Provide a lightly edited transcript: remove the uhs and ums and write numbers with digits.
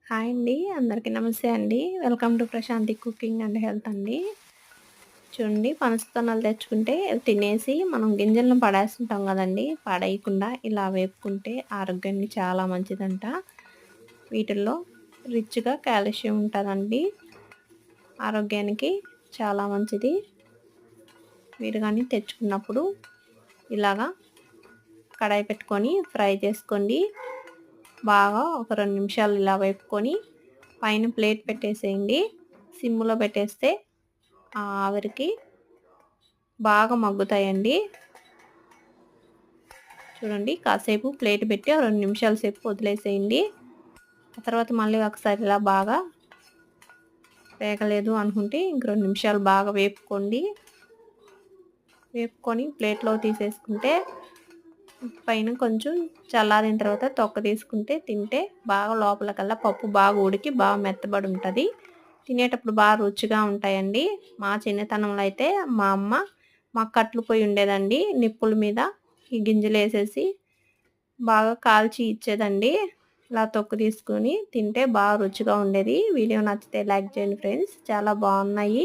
Hi అండి. అందరికీ నమస్తే అండి. Welcome to Prashanti cooking and health అండి. చూడండి పనసతొన్నలు తెచ్చుకుంటే తినేసి మనం గింజలను పడేస్తుంటాం కదండీ! పడేయకుండా ఇలా వేపుకుంటే ఆరోగ్యానికి చాలా మంచిదంట. వీటిల్లో రిచ్‌గా కాల్షియం ఉంటదండి. ఆరోగ్యానికి చాలా మంచిది. మీరు గాని తెచ్చుకున్నప్పుడు ఇలాగా కడాయి పెట్టుకొని ఫ్రై చేసుకోండి. బాగా ఒక 2 నిమిషాలు ఇలా వేపుకొని పైన ప్లేట్ పెట్టేసేయండి. సిమ్‌లో పెట్టేస్తే ఆ ఆవిరికి బాగా మగ్గుతాయండి. చూడండి కాసేపు ప్లేట్ పెట్టి 2 నిమిషాల సేపు వదిలేసేయండి. ఆ తర్వాత మళ్ళీ ఒకసారి ఇలా బాగా వేగలేదు అనుకుంటే ఇంక 2 నిమిషాలు బాగా వేపుకోండి. వేపుకొని ప్లేట్‌లో తీసేసుకుంటే పైన కొంచెం చల్లారిన తర్వాత తొక్క తీసుకుంటే తింటే బాగా లోపలకల్లా పప్పు బాగా ఉడికి బాగా మెత్తబడి ఉంటది. తినేటప్పుడు బాగా రుచిగా ఉంటాయండి. మా చిన్నతనంలో అయితే మా అమ్మ మాకు కట్లు పొయ్యి ఉండేదండి. నిప్పుల మీద ఈ గింజలేసేసి బాగా కాల్చి ఇచ్చేదండి. ఇలా తొక్కు తీసుకొని తింటే బాగా రుచిగా ఉండేది. వీడియో నచ్చితే లైక్ చేయండి ఫ్రెండ్స్. చాలా బాగున్నాయి.